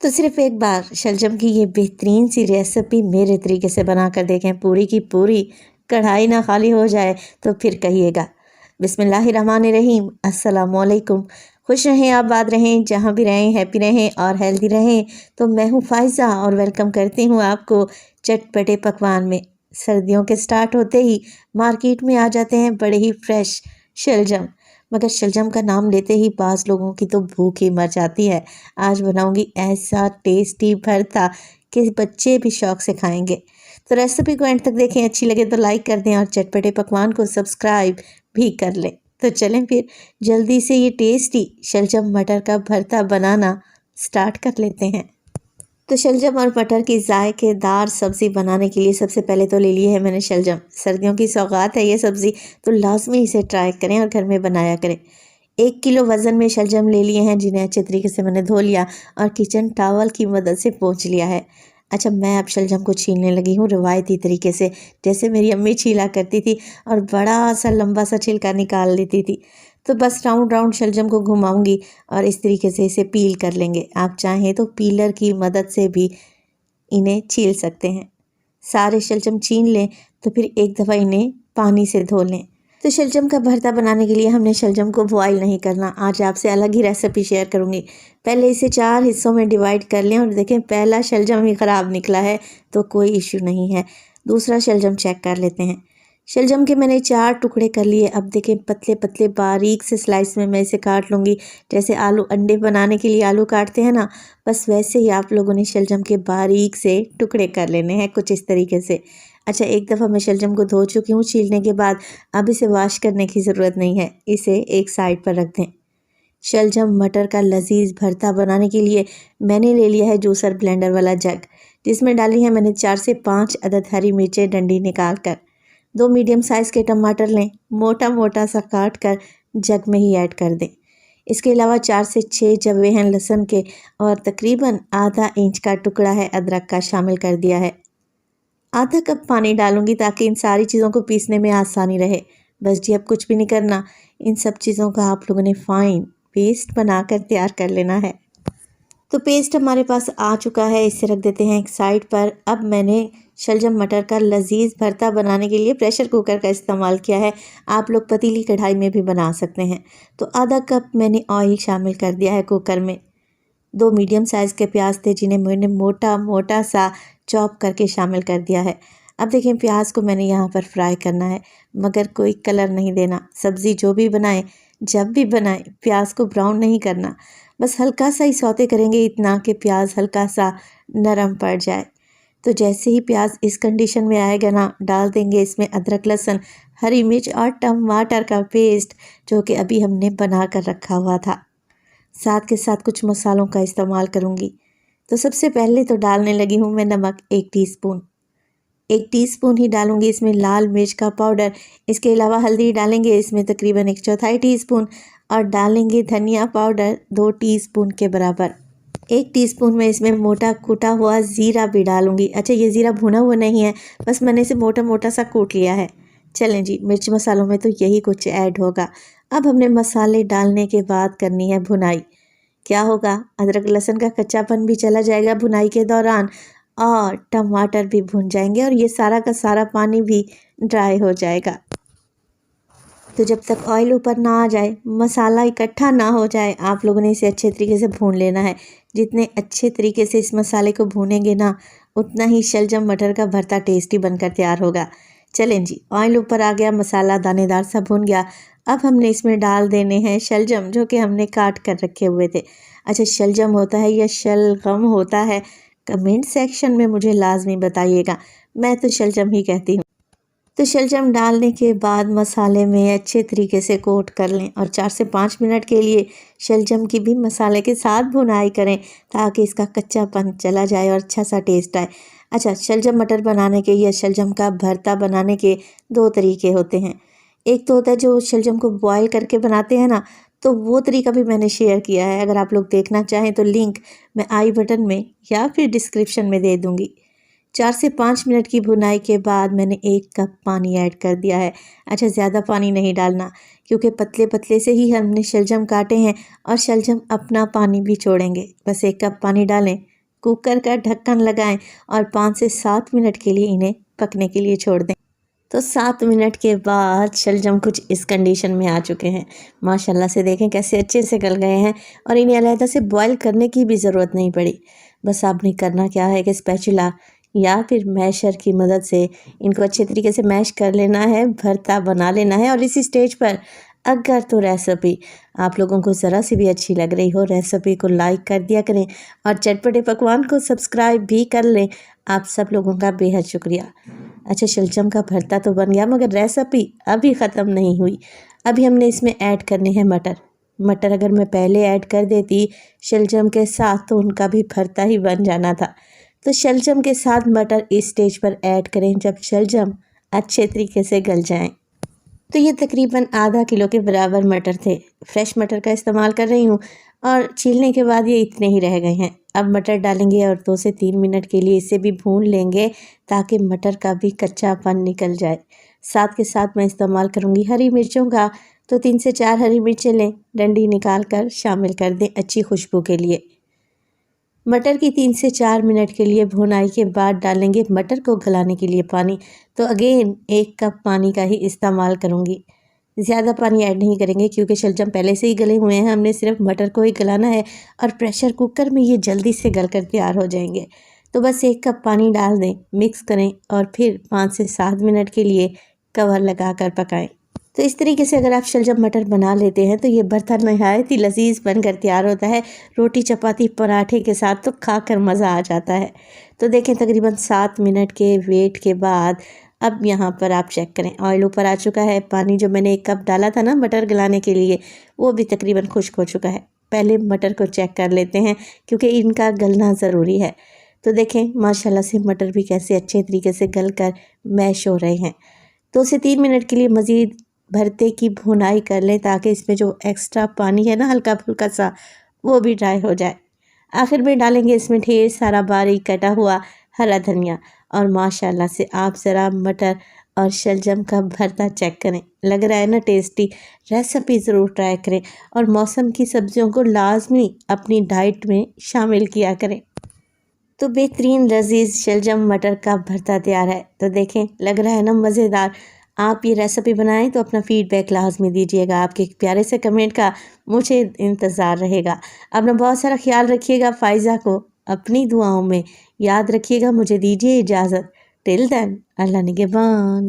तो सिर्फ एक बार शलजम की ये बेहतरीन सी रेसिपी मेरे तरीके से बना कर देखें, पूरी की पूरी कढ़ाई ना खाली हो जाए तो फिर कहिएगा। बिस्मिल्लाहिर्रहमानिर्रहीम, अस्सलामुअलैकुम। खुश रहें, आबाद रहें, जहाँ भी रहें हैप्पी रहें और हेल्दी रहें। तो मैं हूँ फ़ाइज़ा और वेलकम करती हूँ आपको चटपटे पकवान में। सर्दियों के स्टार्ट होते ही मार्केट में आ जाते हैं बड़े ही फ्रेश शलजम, मगर शलजम का नाम लेते ही बाज़ लोगों की तो भूख ही मर जाती है। आज बनाऊंगी ऐसा टेस्टी भरता कि बच्चे भी शौक से खाएंगे। तो रेसिपी को एंड तक देखें, अच्छी लगे तो लाइक कर दें और चटपटे पकवान को सब्सक्राइब भी कर लें। तो चलें फिर जल्दी से ये टेस्टी शलजम मटर का भरता बनाना स्टार्ट कर लेते हैं। तो शलजम और मटर की जायकेदार सब्ज़ी बनाने के लिए सबसे पहले तो ले लिए है मैंने शलजम। सर्दियों की सौगात है ये सब्ज़ी, तो लाजमी इसे ट्राई करें और घर में बनाया करें। 1 किलो वज़न में शलजम ले लिए हैं, जिन्हें अच्छे तरीके से मैंने धो लिया और किचन टॉवल की मदद से पोंछ लिया है। अच्छा, मैं अब शलजम को छीलने लगी हूँ रिवायती तरीके से, जैसे मेरी अम्मी छीला करती थी और बड़ा सा लंबा सा छिलका निकाल लेती थी। तो बस राउंड राउंड शलजम को घुमाऊंगी और इस तरीके से इसे पील कर लेंगे। आप चाहें तो पीलर की मदद से भी इन्हें छील सकते हैं। सारे शलजम छील लें तो फिर एक दफ़ा इन्हें पानी से धो लें। तो शलजम का भरता बनाने के लिए हमने शलजम को बॉयल नहीं करना। आज आपसे अलग ही रेसिपी शेयर करूंगी। पहले इसे 4 हिस्सों में डिवाइड कर लें और देखें पहला शलजम ही ख़राब निकला है तो कोई इश्यू नहीं है। दूसरा शलजम चेक कर लेते हैं। शलजम के मैंने 4 टुकड़े कर लिए। अब देखें पतले पतले बारीक से स्लाइस में मैं इसे काट लूँगी। जैसे आलू अंडे बनाने के लिए आलू काटते हैं ना, बस वैसे ही आप लोगों ने शलजम के बारीक से टुकड़े कर लेने हैं, कुछ इस तरीके से। अच्छा, एक दफ़ा मैं शलजम को धो चुकी हूँ छीलने के बाद। अब इसे वॉश करने की ज़रूरत नहीं है, इसे एक साइड पर रख दें। शलजम मटर का लजीज भरता बनाने के लिए मैंने ले लिया है जूसर ब्लेंडर वाला जग, जिसमें डाली है मैंने 4 से 5 अदद हरी मिर्चें डंडी निकाल कर। 2 मीडियम साइज़ के टमाटर लें, मोटा मोटा सा काट कर जग में ही ऐड कर दें। इसके अलावा 4 से 6 जवे हैं लहसुन के और तकरीबन आधा इंच का टुकड़ा है अदरक का शामिल कर दिया है। आधा कप पानी डालूंगी ताकि इन सारी चीज़ों को पीसने में आसानी रहे। बस जी, अब कुछ भी नहीं करना, इन सब चीज़ों का आप लोगों ने फाइन पेस्ट बनाकर तैयार कर लेना है। तो पेस्ट हमारे पास आ चुका है, इसे रख देते हैं एक साइड पर। अब मैंने शलजम मटर का लजीज भरता बनाने के लिए प्रेशर कुकर का इस्तेमाल किया है। आप लोग पतीली कढ़ाई में भी बना सकते हैं। तो आधा कप मैंने ऑयल शामिल कर दिया है कुकर में। 2 मीडियम साइज़ के प्याज थे, जिन्हें मैंने मोटा मोटा सा चॉप करके शामिल कर दिया है। अब देखें प्याज को मैंने यहाँ पर फ्राई करना है, मगर कोई कलर नहीं देना। सब्ज़ी जो भी बनाएं, जब भी बनाएं, प्याज को ब्राउन नहीं करना। बस हल्का सा ही सौते करेंगे, इतना कि प्याज हल्का सा नरम पड़ जाए। तो जैसे ही प्याज इस कंडीशन में आएगा ना, डाल देंगे इसमें अदरक लहसुन, हरी मिर्च और टमाटर का पेस्ट, जो कि अभी हमने बना कर रखा हुआ था। साथ के साथ कुछ मसालों का इस्तेमाल करूँगी। तो सबसे पहले तो डालने लगी हूँ मैं नमक 1 टीस्पून। 1 टीस्पून ही डालूँगी इसमें लाल मिर्च का पाउडर। इसके अलावा हल्दी डालेंगे इसमें तकरीबन 1/4 टीस्पून और डालेंगे धनिया पाउडर 2 टीस्पून के बराबर। 1 टीस्पून में इसमें मोटा कूटा हुआ ज़ीरा भी डालूँगी। अच्छा, ये ज़ीरा भुना हुआ नहीं है, बस मैंने इसे मोटा मोटा सा कूट लिया है। चलें जी, मिर्च मसालों में तो यही कुछ ऐड होगा। अब हमने मसाले डालने के बाद करनी है भुनाई। क्या होगा, अदरक लहसुन का कच्चापन भी चला जाएगा भुनाई के दौरान और टमाटर भी भुन जाएंगे और ये सारा का सारा पानी भी ड्राई हो जाएगा। तो जब तक ऑयल ऊपर ना आ जाए, मसाला इकट्ठा ना हो जाए, आप लोगों ने इसे अच्छे तरीके से भून लेना है। जितने अच्छे तरीके से इस मसाले को भूनेंगे ना, उतना ही शलजम मटर का भरता टेस्टी बनकर तैयार होगा। चलें जी, ऑयल ऊपर आ गया, मसाला दानेदार सा भुन गया। अब हमने इसमें डाल देने हैं शलजम, जो कि हमने काट कर रखे हुए थे। अच्छा, शलजम होता है या शलगम होता है, कमेंट सेक्शन में मुझे लाजमी बताइएगा। मैं तो शलजम ही कहती हूँ। तो शलजम डालने के बाद मसाले में अच्छे तरीके से कोट कर लें और 4 से 5 मिनट के लिए शलजम की भी मसाले के साथ भुनाई करें, ताकि इसका कच्चापन चला जाए और अच्छा सा टेस्ट आए। अच्छा, शलजम मटर बनाने के या शलजम का भरता बनाने के 2 तरीके होते हैं। एक तो होता है जो शलजम को बॉयल करके बनाते हैं ना, तो वो तरीका भी मैंने शेयर किया है। अगर आप लोग देखना चाहें तो लिंक मैं आई बटन में या फिर डिस्क्रिप्शन में दे दूँगी। 4 से 5 मिनट की भुनाई के बाद मैंने 1 कप पानी ऐड कर दिया है। अच्छा, ज़्यादा पानी नहीं डालना क्योंकि पतले पतले से ही हमने शलजम काटे हैं और शलजम अपना पानी भी छोड़ेंगे। बस 1 कप पानी डालें, कुकर का ढक्कन लगाएं और 5 से 7 मिनट के लिए इन्हें पकने के लिए छोड़ दें। तो 7 मिनट के बाद शलजम कुछ इस कंडीशन में आ चुके हैं। माशाल्लाह से देखें कैसे अच्छे से गल गए हैं और इन्हें अलहदा से बॉईल करने की भी ज़रूरत नहीं पड़ी। बस आपने करना क्या है कि स्पैचुला या फिर मैशर की मदद से इनको अच्छे तरीके से मैश कर लेना है, भरता बना लेना है। और इसी स्टेज पर अगर तो रेसिपी आप लोगों को ज़रा सी भी अच्छी लग रही हो, रेसिपी को लाइक कर दिया करें और चटपटे पकवान को सब्सक्राइब भी कर लें। आप सब लोगों का बेहद शुक्रिया। अच्छा, शलजम का भरता तो बन गया मगर रेसिपी अभी ख़त्म नहीं हुई। अभी हमने इसमें ऐड करने हैं मटर। मटर अगर मैं पहले ऐड कर देती शलजम के साथ तो उनका भी भरता ही बन जाना था। तो शलजम के साथ मटर इस स्टेज पर ऐड करें जब शलजम अच्छे तरीके से गल जाएं। तो ये तकरीबन आधा किलो के बराबर मटर थे। फ्रेश मटर का इस्तेमाल कर रही हूँ और छीलने के बाद ये इतने ही रह गए हैं। अब मटर डालेंगे और 2 से 3 मिनट के लिए इसे भी भून लेंगे ताकि मटर का भी कच्चापन निकल जाए। साथ के साथ मैं इस्तेमाल करूँगी हरी मिर्चों का। तो 3 से 4 हरी मिर्चें लें, डंडी निकाल कर शामिल कर दें अच्छी खुशबू के लिए। मटर की 3 से 4 मिनट के लिए भुनाई के बाद डालेंगे मटर को गलाने के लिए पानी। तो अगेन 1 कप पानी का ही इस्तेमाल करूँगी, ज़्यादा पानी ऐड नहीं करेंगे क्योंकि शलजम पहले से ही गले हुए हैं। हमने सिर्फ मटर को ही गलाना है और प्रेशर कुकर में ये जल्दी से गल कर तैयार हो जाएंगे। तो बस 1 कप पानी डाल दें, मिक्स करें और फिर 5 से 7 मिनट के लिए कवर लगा कर पकाएँ। तो इस तरीके से अगर आप शलजम मटर बना लेते हैं तो ये भरता नहायत ही लजीज बनकर तैयार होता है। रोटी, चपाती, पराठे के साथ तो खाकर मज़ा आ जाता है। तो देखें तकरीबन 7 मिनट के वेट के बाद अब यहाँ पर आप चेक करें, ऑयल ऊपर आ चुका है। पानी जो मैंने 1 कप डाला था ना मटर गलाने के लिए, वो भी तकरीबन खुश्क हो चुका है। पहले मटर को चेक कर लेते हैं क्योंकि इनका गलना ज़रूरी है। तो देखें माशाल्लाह से मटर भी कैसे अच्छे तरीके से गल कर मैश हो रहे हैं। 2 से 3 मिनट के लिए मज़ीद भरते की भुनाई कर लें ताकि इसमें जो एक्स्ट्रा पानी है ना हल्का फुल्का सा, वो भी ड्राई हो जाए। आखिर में डालेंगे इसमें ढेर सारा बारीक कटा हुआ हरा धनिया। और माशाल्लाह से आप ज़रा मटर और शलजम का भरता चेक करें, लग रहा है ना टेस्टी। रेसिपी ज़रूर ट्राई करें और मौसम की सब्जियों को लाजमी अपनी डाइट में शामिल किया करें। तो बेहतरीन लजीज शलजम मटर का भरता तैयार है। तो देखें लग रहा है ना मज़ेदार। आप ये रेसिपी बनाएं तो अपना फीडबैक लाजमी दीजिएगा। आपके एक प्यारे से कमेंट का मुझे इंतज़ार रहेगा। अपना बहुत सारा ख्याल रखिएगा। फ़ाइज़ा को अपनी दुआओं में याद रखिएगा। मुझे दीजिए इजाज़त। टिल देन, अल्लाह निगहबान।